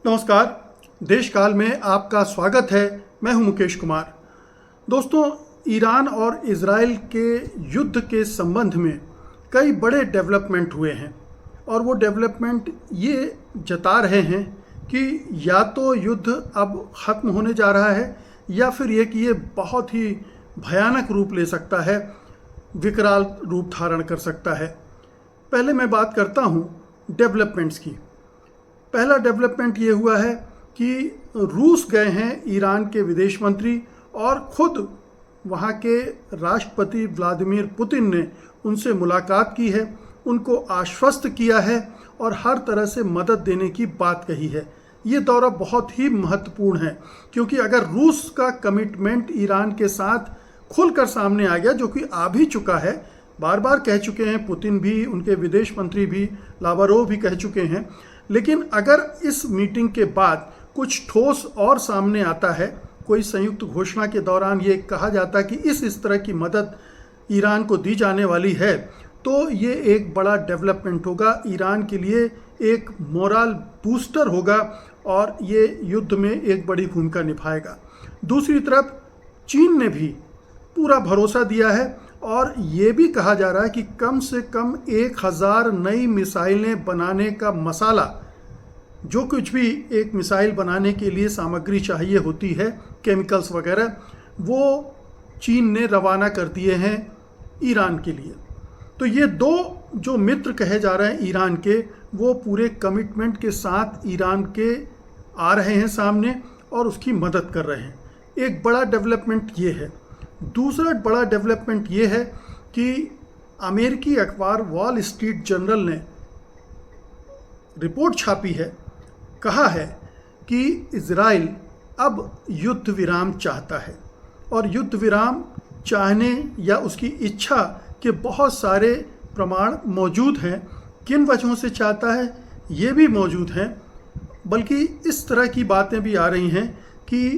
नमस्कार। देश काल में आपका स्वागत है। मैं हूं मुकेश कुमार। दोस्तों, ईरान और इजराइल के युद्ध के संबंध में कई बड़े डेवलपमेंट हुए हैं और वो डेवलपमेंट ये जता रहे हैं कि या तो युद्ध अब ख़त्म होने जा रहा है या फिर ये कि ये बहुत ही भयानक रूप ले सकता है, विकराल रूप धारण कर सकता है। पहले मैं बात करता हूँ डेवलपमेंट्स की। पहला डेवलपमेंट ये हुआ है कि रूस गए हैं ईरान के विदेश मंत्री और खुद वहाँ के राष्ट्रपति व्लादिमीर पुतिन ने उनसे मुलाकात की है, उनको आश्वस्त किया है और हर तरह से मदद देने की बात कही है। ये दौरा बहुत ही महत्वपूर्ण है क्योंकि अगर रूस का कमिटमेंट ईरान के साथ खुलकर सामने आ गया, जो कि आ भी चुका है, बार बार कह चुके हैं पुतिन भी, उनके विदेश मंत्री भी, लावरोव भी कह चुके हैं, लेकिन अगर इस मीटिंग के बाद कुछ ठोस और सामने आता है, कोई संयुक्त घोषणा के दौरान ये कहा जाता है कि इस तरह की मदद ईरान को दी जाने वाली है, तो ये एक बड़ा डेवलपमेंट होगा, ईरान के लिए एक मोरल बूस्टर होगा और ये युद्ध में एक बड़ी भूमिका निभाएगा। दूसरी तरफ चीन ने भी पूरा भरोसा दिया है और ये भी कहा जा रहा है कि कम से कम 1000 नई मिसाइलें बनाने का मसाला, जो कुछ भी एक मिसाइल बनाने के लिए सामग्री चाहिए होती है, केमिकल्स वगैरह, वो चीन ने रवाना कर दिए हैं ईरान के लिए। तो ये दो जो मित्र कहे जा रहे हैं ईरान के, वो पूरे कमिटमेंट के साथ ईरान के आ रहे हैं सामने और उसकी मदद कर रहे हैं। एक बड़ा डेवलपमेंट ये है। दूसरा बड़ा डेवलपमेंट ये है कि अमेरिकी अखबार वॉल स्ट्रीट जर्नल ने रिपोर्ट छापी है, कहा है कि इजराइल अब युद्ध विराम चाहता है और युद्ध विराम चाहने या उसकी इच्छा के बहुत सारे प्रमाण मौजूद हैं। किन वजहों से चाहता है ये भी मौजूद हैं, बल्कि इस तरह की बातें भी आ रही हैं कि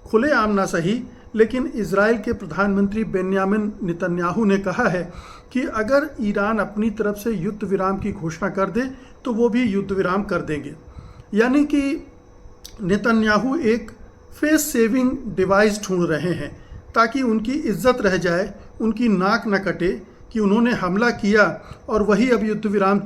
खुलेआम ना सही, लेकिन इजराइल के प्रधानमंत्री बेन्यामिन नेतन्याहू ने कहा है कि अगर ईरान अपनी तरफ से युद्ध विराम की घोषणा कर दे तो वो भी युद्ध विराम कर देंगे। यानी कि नेतन्याहू एक फेस सेविंग डिवाइस ढूंढ रहे हैं ताकि उनकी इज्जत रह जाए, उनकी नाक न कटे कि उन्होंने हमला किया और वही अब युद्ध विराम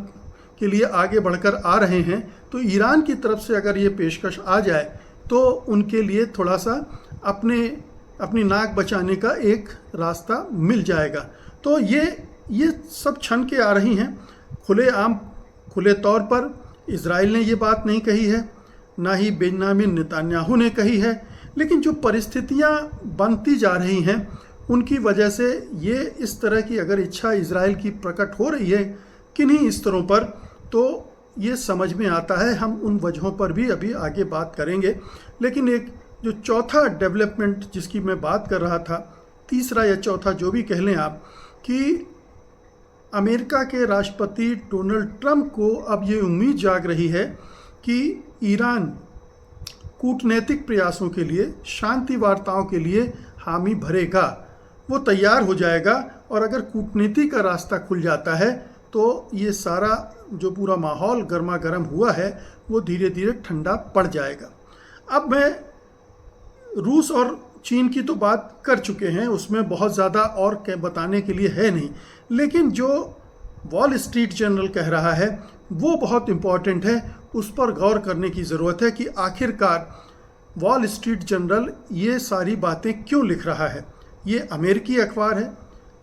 के लिए आगे बढ़कर आ रहे हैं। तो ईरान की तरफ से अगर ये पेशकश आ जाए तो उनके लिए थोड़ा सा अपनी नाक बचाने का एक रास्ता मिल जाएगा। तो ये सब छन के आ रही हैं। खुले तौर पर इजराइल ने ये बात नहीं कही है, ना ही बेन्यामिन नेतन्याहू ने कही है, लेकिन जो परिस्थितियां बनती जा रही हैं उनकी वजह से ये इस तरह की अगर इच्छा इजराइल की प्रकट हो रही है किन्हीं स्तरों पर, तो ये समझ में आता है। हम उन वजहों पर भी अभी आगे बात करेंगे। लेकिन एक जो चौथा डेवलपमेंट जिसकी मैं बात कर रहा था, तीसरा या चौथा जो भी कह लें आप, कि अमेरिका के राष्ट्रपति डोनाल्ड ट्रंप को अब ये उम्मीद जाग रही है कि ईरान कूटनैतिक प्रयासों के लिए, शांति वार्ताओं के लिए हामी भरेगा, वो तैयार हो जाएगा और अगर कूटनीति का रास्ता खुल जाता है तो ये सारा जो पूरा माहौल गर्मा गर्म हुआ है वो धीरे धीरे ठंडा पड़ जाएगा। अब मैं रूस और चीन की तो बात कर चुके हैं, उसमें बहुत ज़्यादा और बताने के लिए है नहीं, लेकिन जो वॉल स्ट्रीट जर्नल कह रहा है वो बहुत इम्पॉर्टेंट है, उस पर गौर करने की ज़रूरत है कि आखिरकार वॉल स्ट्रीट जर्नल ये सारी बातें क्यों लिख रहा है। ये अमेरिकी अखबार है,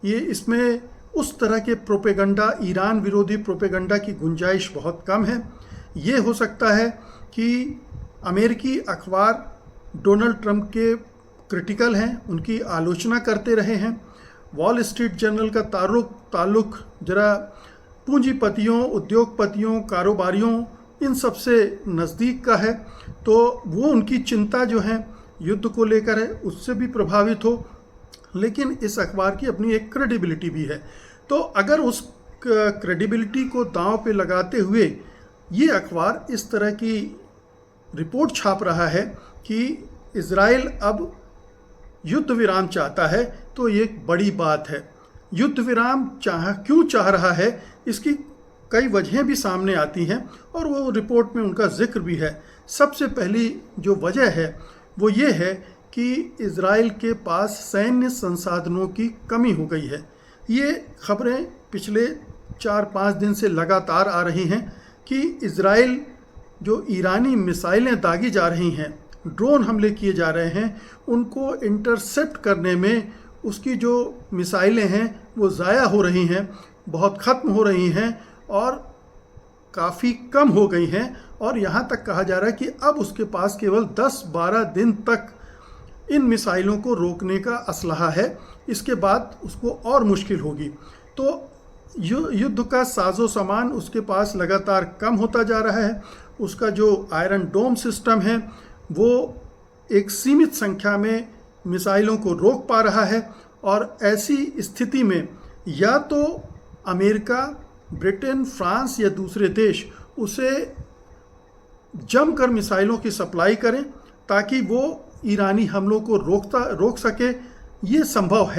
ये इसमें उस तरह के प्रोपेगंडा, ईरान विरोधी प्रोपेगंडा की गुंजाइश बहुत कम है। ये हो सकता है कि अमेरिकी अखबार डोनाल्ड ट्रंप के क्रिटिकल हैं, उनकी आलोचना करते रहे हैं। वॉल स्ट्रीट जर्नल का ताल्लुक जरा पूंजीपतियों, उद्योगपतियों, कारोबारियों, इन सब से नज़दीक का है, तो वो उनकी चिंता जो है युद्ध को लेकर है, उससे भी प्रभावित हो। लेकिन इस अखबार की अपनी एक क्रेडिबिलिटी भी है, तो अगर उस क्रेडिबिलिटी को दांव पे लगाते हुए ये अखबार इस तरह की रिपोर्ट छाप रहा है कि इजराइल अब युद्ध विराम चाहता है, तो ये एक बड़ी बात है। युद्ध विराम क्यों चाह रहा है, इसकी कई वजहें भी सामने आती हैं और वो रिपोर्ट में उनका जिक्र भी है। सबसे पहली जो वजह है वो ये है कि इज़राइल के पास सैन्य संसाधनों की कमी हो गई है। ये खबरें पिछले 4-5 दिन से लगातार आ रही हैं कि इज़राइल जो ईरानी मिसाइलें दागी जा रही हैं, ड्रोन हमले किए जा रहे हैं, उनको इंटरसेप्ट करने में उसकी जो मिसाइलें हैं वो ज़ाया हो रही हैं, बहुत ख़त्म हो रही हैं और काफ़ी कम हो गई हैं। और यहाँ तक कहा जा रहा है कि अब उसके पास केवल 10-12 दिन तक इन मिसाइलों को रोकने का असलहा है, इसके बाद उसको और मुश्किल होगी। तो युद्ध का साजो सामान उसके पास लगातार कम होता जा रहा है। उसका जो आयरन डोम सिस्टम है वो एक सीमित संख्या में मिसाइलों को रोक पा रहा है। और ऐसी स्थिति में या तो अमेरिका, ब्रिटेन, फ्रांस या दूसरे देश उसे जमकर मिसाइलों की सप्लाई करें ताकि वो ईरानी हमलों को रोक सके। ये संभव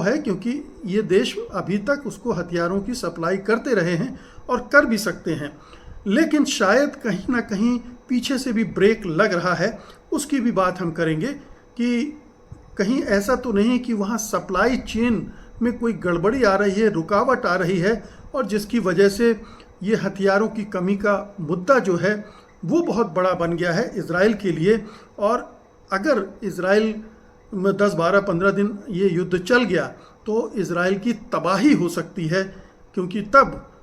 है क्योंकि ये देश अभी तक उसको हथियारों की सप्लाई करते रहे हैं और कर भी सकते हैं। लेकिन शायद कहीं ना कहीं पीछे से भी ब्रेक लग रहा है, उसकी भी बात हम करेंगे कि कहीं ऐसा तो नहीं कि वहाँ सप्लाई चेन में कोई गड़बड़ी आ रही है, रुकावट आ रही है और जिसकी वजह से ये हथियारों की कमी का मुद्दा जो है वो बहुत बड़ा बन गया है इज़राइल के लिए। और अगर इज़राइल में 10, 12, 15 दिन ये युद्ध चल गया तो इज़राइल की तबाही हो सकती है, क्योंकि तब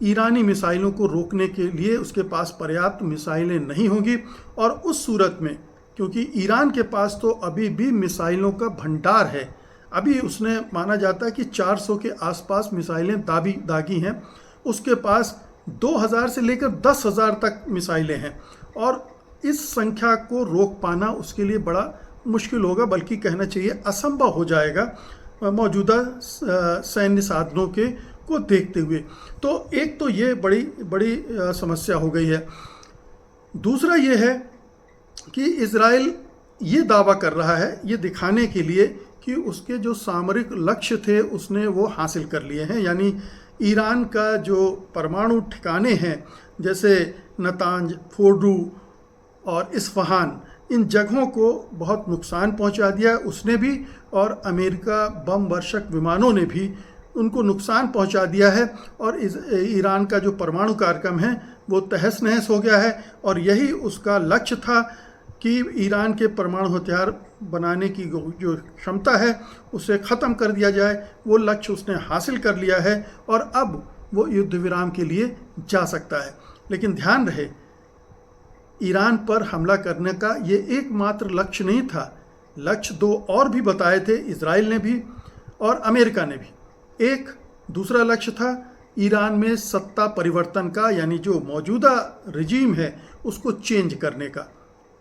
ईरानी मिसाइलों को रोकने के लिए उसके पास पर्याप्त मिसाइलें नहीं होंगी। और उस सूरत में, क्योंकि ईरान के पास तो अभी भी मिसाइलों का भंडार है, अभी उसने माना जाता है कि 400 के आसपास मिसाइलें दागी हैं, उसके पास 2000 से लेकर 10,000 तक मिसाइलें हैं और इस संख्या को रोक पाना उसके लिए बड़ा मुश्किल होगा, बल्कि कहना चाहिए असंभव हो जाएगा मौजूदा सैन्य साधनों को देखते हुए। तो एक तो ये बड़ी समस्या हो गई है। दूसरा ये है कि इज़राइल ये दावा कर रहा है, ये दिखाने के लिए कि उसके जो सामरिक लक्ष्य थे उसने वो हासिल कर लिए हैं। यानी ईरान का जो परमाणु ठिकाने हैं जैसे नतांज, फोर्डू और इस्फहान, इन जगहों को बहुत नुकसान पहुंचा दिया उसने भी, और अमेरिका बम वर्षक विमानों ने भी उनको नुकसान पहुंचा दिया है। और ईरान का जो परमाणु कार्यक्रम है वो तहस नहस हो गया है। और यही उसका लक्ष्य था कि ईरान के परमाणु हथियार बनाने की जो क्षमता है उसे ख़त्म कर दिया जाए। वो लक्ष्य उसने हासिल कर लिया है और अब वो युद्ध विराम के लिए जा सकता है। लेकिन ध्यान रहे, ईरान पर हमला करने का ये एकमात्र लक्ष्य नहीं था, लक्ष्य 2 और भी बताए थे इज़राइल ने भी और अमेरिका ने भी। एक दूसरा लक्ष्य था ईरान में सत्ता परिवर्तन का, यानी जो मौजूदा रजीम है उसको चेंज करने का,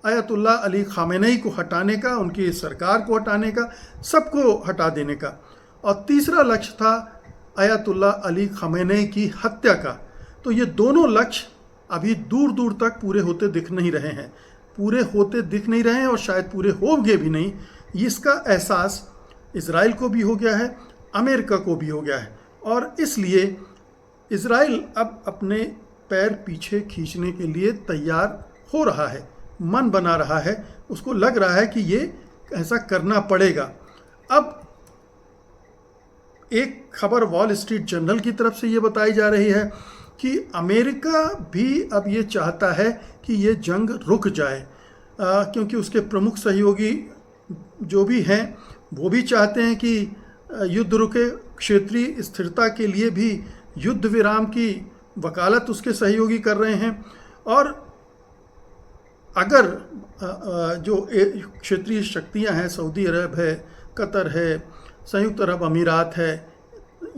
अयतुल्लाह अली खामेनेई को हटाने का, उनकी सरकार को हटाने का, सबको हटा देने का। और तीसरा लक्ष्य था अयतुल्लाह अली खामेनेई की हत्या का। तो ये दोनों लक्ष्य अभी दूर दूर तक पूरे होते दिख नहीं रहे हैं और शायद पूरे होंगे भी नहीं। इसका एहसास इज़राइल को भी हो गया है, अमेरिका को भी हो गया है। और इसलिए इज़राइल अब अपने पैर पीछे खींचने के लिए तैयार हो रहा है, मन बना रहा है, उसको लग रहा है कि ये ऐसा करना पड़ेगा। अब एक खबर वॉल स्ट्रीट जर्नल की तरफ से ये बताई जा रही है कि अमेरिका भी अब ये चाहता है कि ये जंग रुक जाए, क्योंकि उसके प्रमुख सहयोगी जो भी हैं वो भी चाहते हैं कि युद्ध रुके। क्षेत्रीय स्थिरता के लिए भी युद्ध विराम की वकालत उसके सहयोगी कर रहे हैं। और अगर जो क्षेत्रीय शक्तियां हैं, सऊदी अरब है, कतर है, संयुक्त अरब अमीरात है,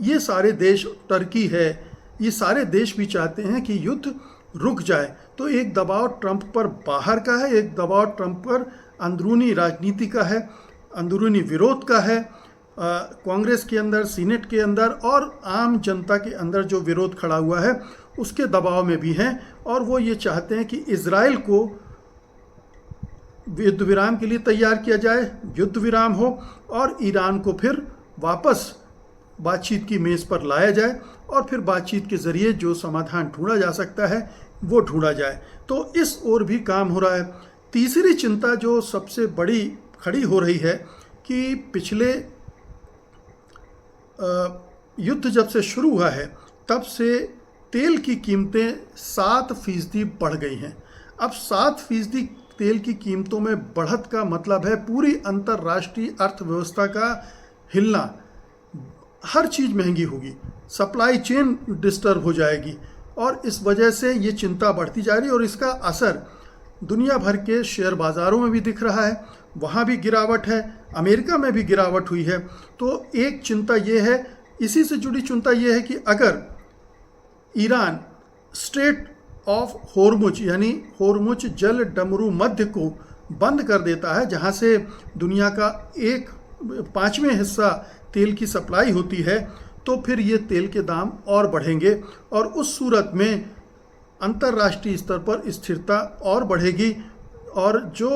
ये सारे देश, टर्की है, ये सारे देश भी चाहते हैं कि युद्ध रुक जाए। तो एक दबाव ट्रंप पर बाहर का है, एक दबाव ट्रंप पर अंदरूनी राजनीति का है, अंदरूनी विरोध का है। कांग्रेस के अंदर, सीनेट के अंदर और आम जनता के अंदर जो विरोध खड़ा हुआ है उसके दबाव में भी हैं। और वो ये चाहते हैं कि इज़राइल को युद्ध विराम के लिए तैयार किया जाए, युद्ध विराम हो और ईरान को फिर वापस बातचीत की मेज़ पर लाया जाए और फिर बातचीत के ज़रिए जो समाधान ढूंढा जा सकता है वो ढूंढा जाए। तो इस ओर भी काम हो रहा है। तीसरी चिंता जो सबसे बड़ी खड़ी हो रही है कि पिछले युद्ध जब से शुरू हुआ है तब से तेल की कीमतें 7% बढ़ गई हैं। अब 7% तेल की कीमतों में बढ़त का मतलब है पूरी अंतर्राष्ट्रीय अर्थव्यवस्था का हिलना। हर चीज़ महंगी होगी, सप्लाई चेन डिस्टर्ब हो जाएगी और इस वजह से ये चिंता बढ़ती जा रही है और इसका असर दुनिया भर के शेयर बाज़ारों में भी दिख रहा है। वहाँ भी गिरावट है, अमेरिका में भी गिरावट हुई है। तो एक चिंता ये है, इसी से जुड़ी चिंता ये है कि अगर ईरान स्ट्रेट ऑफ होर्मुज यानी होर्मुज जल डमरू मध्य को बंद कर देता है, जहाँ से दुनिया का 1/5 हिस्सा तेल की सप्लाई होती है, तो फिर ये तेल के दाम और बढ़ेंगे और उस सूरत में अंतर्राष्ट्रीय स्तर पर स्थिरता और बढ़ेगी और जो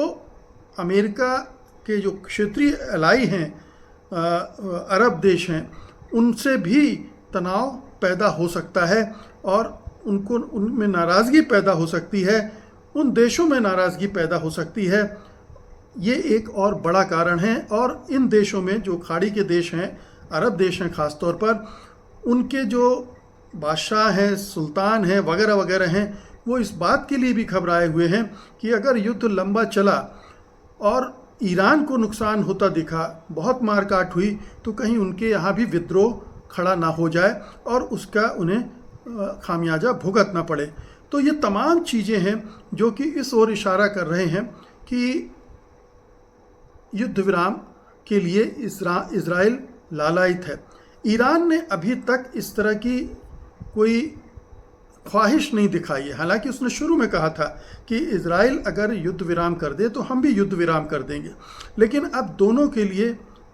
अमेरिका के जो क्षेत्रीय एलाई हैं, अरब देश हैं, उनसे भी तनाव पैदा हो सकता है और उनमें नाराज़गी पैदा हो सकती है, उन देशों में नाराज़गी पैदा हो सकती है। ये एक और बड़ा कारण है। और इन देशों में जो खाड़ी के देश हैं, अरब देश हैं ख़ास तौर पर, उनके जो बादशाह हैं, सुल्तान हैं, वगैरह वगैरह हैं, वो इस बात के लिए भी घबराए हुए हैं कि अगर युद्ध लंबा चला और ईरान को नुकसान होता दिखा, बहुत मारकाट हुई, तो कहीं उनके यहाँ भी विद्रोह खड़ा ना हो जाए और उसका उन्हें खामियाजा भुगतना पड़े। तो ये तमाम चीज़ें हैं जो कि इस ओर इशारा कर रहे हैं कि युद्ध विराम के लिए इज़राइल लालायित है। ईरान ने अभी तक इस तरह की कोई ख्वाहिश नहीं दिखाई है। हालांकि उसने शुरू में कहा था कि इज़राइल अगर युद्ध विराम कर दे तो हम भी युद्ध विराम कर देंगे, लेकिन अब दोनों के लिए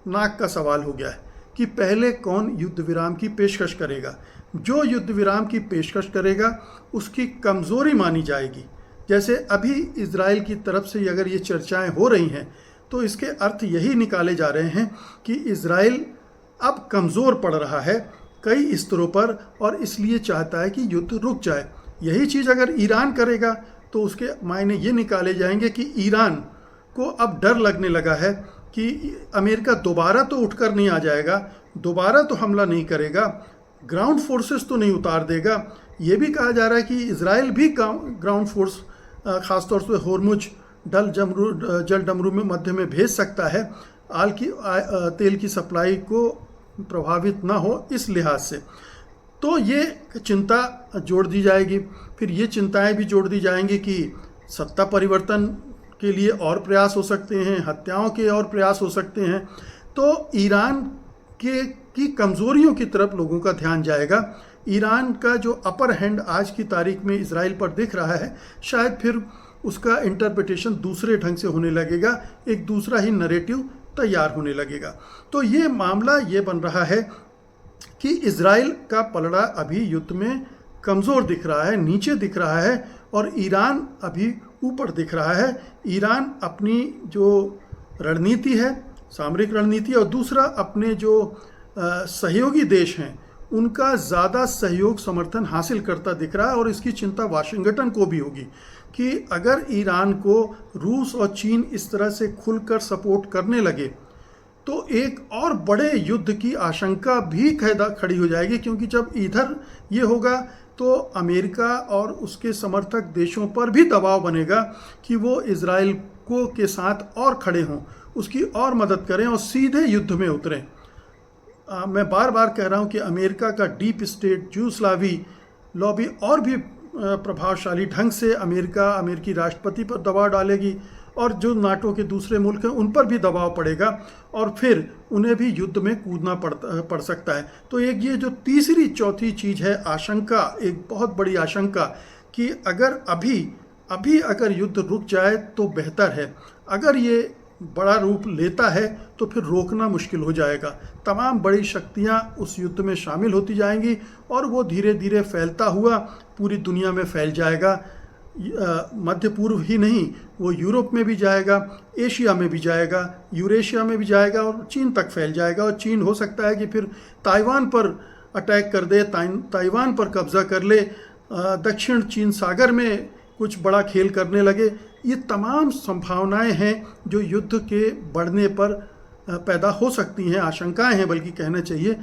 नाक का सवाल हो गया है कि पहले कौन युद्ध विराम की पेशकश करेगा। जो युद्ध विराम की पेशकश करेगा उसकी कमज़ोरी मानी जाएगी। जैसे अभी इज़राइल की तरफ से अगर ये चर्चाएं हो रही हैं तो इसके अर्थ यही निकाले जा रहे हैं कि इज़राइल अब कमज़ोर पड़ रहा है कई स्तरों पर और इसलिए चाहता है कि युद्ध रुक जाए। यही चीज़ अगर ईरान करेगा तो उसके मायने ये निकाले जाएंगे कि ईरान को अब डर लगने लगा है कि अमेरिका दोबारा तो उठकर नहीं आ जाएगा, दोबारा तो हमला नहीं करेगा, ग्राउंड फोर्सेस तो नहीं उतार देगा। ये भी कहा जा रहा है कि इज़राइल भी ग्राउंड फोर्स ख़ासतौर से होर्मुज जल डमरू में मध्य में भेज सकता है, तेल की सप्लाई को प्रभावित ना हो इस लिहाज से। तो ये चिंता जोड़ दी जाएगी। फिर ये चिंताएं भी जोड़ दी जाएंगी कि सत्ता परिवर्तन के लिए और प्रयास हो सकते हैं, हत्याओं के और प्रयास हो सकते हैं। तो ईरान की कमज़ोरियों की तरफ लोगों का ध्यान जाएगा। ईरान का जो अपर हैंड आज की तारीख में इज़राइल पर दिख रहा है, शायद फिर उसका इंटरप्रिटेशन दूसरे ढंग से होने लगेगा, एक दूसरा ही नरेटिव तैयार होने लगेगा। तो ये मामला ये बन रहा है कि इज़राइल का पलड़ा अभी युद्ध में कमज़ोर दिख रहा है, नीचे दिख रहा है और ईरान अभी ऊपर दिख रहा है। ईरान अपनी जो रणनीति है, सामरिक रणनीति, और दूसरा अपने जो सहयोगी देश हैं उनका ज़्यादा सहयोग समर्थन हासिल करता दिख रहा है। और इसकी चिंता वाशिंगटन को भी होगी कि अगर ईरान को रूस और चीन इस तरह से खुलकर सपोर्ट करने लगे तो एक और बड़े युद्ध की आशंका भी खड़ी हो जाएगी, क्योंकि जब इधर ये होगा तो अमेरिका और उसके समर्थक देशों पर भी दबाव बनेगा कि वो इज़राइल को के साथ और खड़े हों, उसकी और मदद करें और सीधे युद्ध में उतरें। मैं बार बार कह रहा हूँ कि अमेरिका का डीप स्टेट जूस्लावी लॉबी और भी प्रभावशाली ढंग से अमेरिकी राष्ट्रपति पर दबाव डालेगी और जो नाटो के दूसरे मुल्क हैं उन पर भी दबाव पड़ेगा और फिर उन्हें भी युद्ध में कूदना पड़ सकता है। तो एक ये जो तीसरी चौथी चीज़ है आशंका, एक बहुत बड़ी आशंका कि अगर अभी अगर युद्ध रुक जाए तो बेहतर है, अगर ये बड़ा रूप लेता है तो फिर रोकना मुश्किल हो जाएगा। तमाम बड़ी शक्तियां उस युद्ध में शामिल होती जाएंगी और वो धीरे धीरे फैलता हुआ पूरी दुनिया में फैल जाएगा। मध्य पूर्व ही नहीं, वो यूरोप में भी जाएगा, एशिया में भी जाएगा, यूरेशिया में भी जाएगा और चीन तक फैल जाएगा। और चीन हो सकता है कि फिर ताइवान पर अटैक कर दे, ताइवान पर कब्जा कर ले, दक्षिण चीन सागर में कुछ बड़ा खेल करने लगे। ये तमाम संभावनाएं हैं जो युद्ध के बढ़ने पर पैदा हो सकती हैं, आशंकाएं हैं बल्कि कहना चाहिए,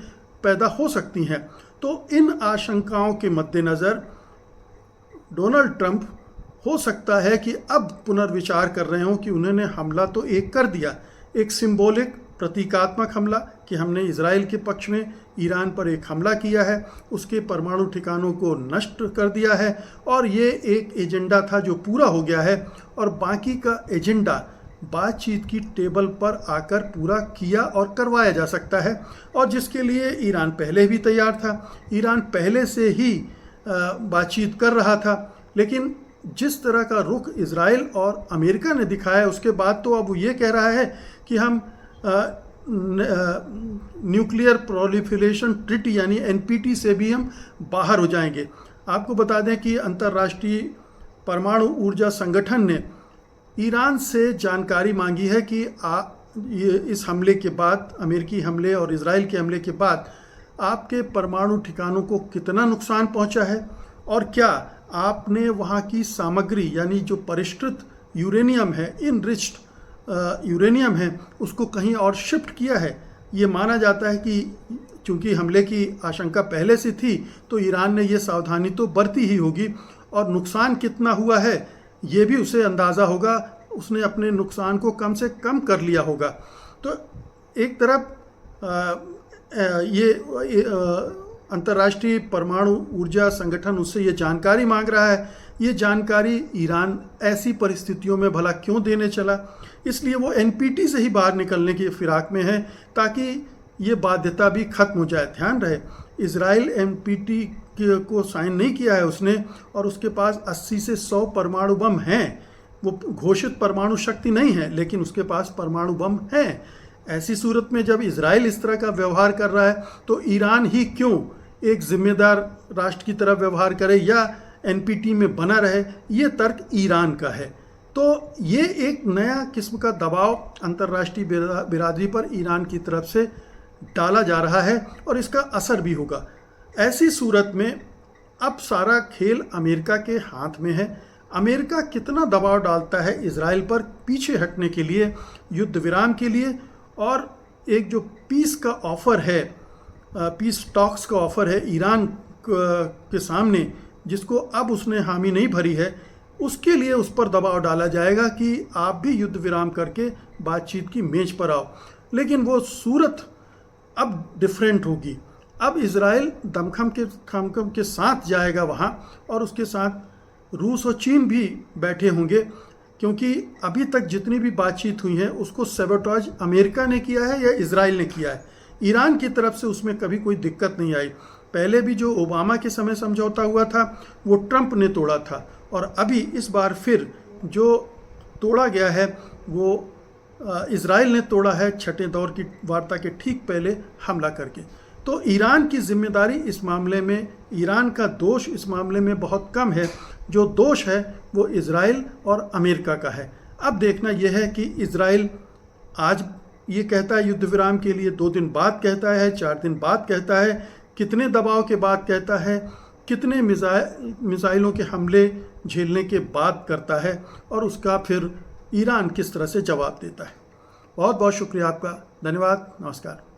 पैदा हो सकती हैं। तो इन आशंकाओं के मद्देनज़र डोनाल्ड ट्रंप हो सकता है कि अब पुनर्विचार कर रहे हों कि उन्होंने हमला तो एक कर दिया, एक सिंबॉलिक प्रतीकात्मक हमला कि हमने इजराइल के पक्ष में ईरान पर एक हमला किया है, उसके परमाणु ठिकानों को नष्ट कर दिया है और ये एक एजेंडा था जो पूरा हो गया है। और बाकी का एजेंडा बातचीत की टेबल पर आकर पूरा किया और करवाया जा सकता है, और जिसके लिए ईरान पहले भी तैयार था। ईरान पहले से ही बातचीत कर रहा था, लेकिन जिस तरह का रुख इजराइल और अमेरिका ने दिखाया उसके बाद तो अब वो ये कह रहा है कि हम न्यूक्लियर प्रोलिफरेशन ट्रीटी यानी एनपीटी से भी हम बाहर हो जाएंगे। आपको बता दें कि अंतर्राष्ट्रीय परमाणु ऊर्जा संगठन ने ईरान से जानकारी मांगी है कि इस हमले के बाद, अमेरिकी हमले और इजराइल के हमले के बाद आपके परमाणु ठिकानों को कितना नुकसान पहुंचा है और क्या आपने वहाँ की सामग्री यानी जो परिष्कृत यूरेनियम है, इनरिच्ड यूरेनियम है, उसको कहीं और शिफ्ट किया है। ये माना जाता है कि चूंकि हमले की आशंका पहले से थी तो ईरान ने ये सावधानी तो बरती ही होगी, और नुकसान कितना हुआ है ये भी उसे अंदाज़ा होगा, उसने अपने नुकसान को कम से कम कर लिया होगा। तो एक तरफ ये अंतर्राष्ट्रीय परमाणु ऊर्जा संगठन उससे ये जानकारी मांग रहा है। ये जानकारी ईरान ऐसी परिस्थितियों में भला क्यों देने चला, इसलिए वो एनपीटी से ही बाहर निकलने की फिराक में है ताकि ये बाध्यता भी खत्म हो जाए। ध्यान रहे, इजराइल एनपीटी को साइन नहीं किया है उसने, और उसके पास 80 से 100 परमाणु बम हैं। वो घोषित परमाणु शक्ति नहीं है, लेकिन उसके पास परमाणु बम हैं। ऐसी सूरत में जब इजराइल इस तरह का व्यवहार कर रहा है तो ईरान ही क्यों एक जिम्मेदार राष्ट्र की तरह व्यवहार करे या एनपीटी में बना रहे, ये तर्क ईरान का है। तो ये एक नया किस्म का दबाव अंतर्राष्ट्रीय बिरादरी पर ईरान की तरफ से डाला जा रहा है और इसका असर भी होगा। ऐसी सूरत में अब सारा खेल अमेरिका के हाथ में है। अमेरिका कितना दबाव डालता है इजराइल पर पीछे हटने के लिए, युद्ध विराम के लिए, और एक जो पीस का ऑफ़र है, पीस टॉक्स का ऑफ़र है ईरान के सामने, जिसको अब उसने हामी नहीं भरी है, उसके लिए उस पर दबाव डाला जाएगा कि आप भी युद्ध विराम करके बातचीत की मेज पर आओ। लेकिन वो सूरत अब डिफरेंट होगी। अब इजराइल दमखम के साथ जाएगा वहाँ, और उसके साथ रूस और चीन भी बैठे होंगे, क्योंकि अभी तक जितनी भी बातचीत हुई है उसको सैबोटाज अमेरिका ने किया है या इजराइल ने किया है। ईरान की तरफ से उसमें कभी कोई दिक्कत नहीं आई। पहले भी जो ओबामा के समय समझौता हुआ था वो ट्रंप ने तोड़ा था, और अभी इस बार फिर जो तोड़ा गया है वो इजराइल ने तोड़ा है छठे दौर की वार्ता के ठीक पहले हमला करके। तो ईरान की जिम्मेदारी इस मामले में, ईरान का दोष इस मामले में बहुत कम है। जो दोष है वो इजराइल और अमेरिका का है। अब देखना यह है कि इजराइल आज ये कहता है युद्ध विराम के लिए, 2 दिन बाद कहता है, 4 दिन बाद कहता है, कितने दबाव के बाद कहता है, कितने मिसाइलों के हमले झेलने के बाद करता है, और उसका फिर ईरान किस तरह से जवाब देता है। बहुत बहुत शुक्रिया आपका, धन्यवाद, नमस्कार।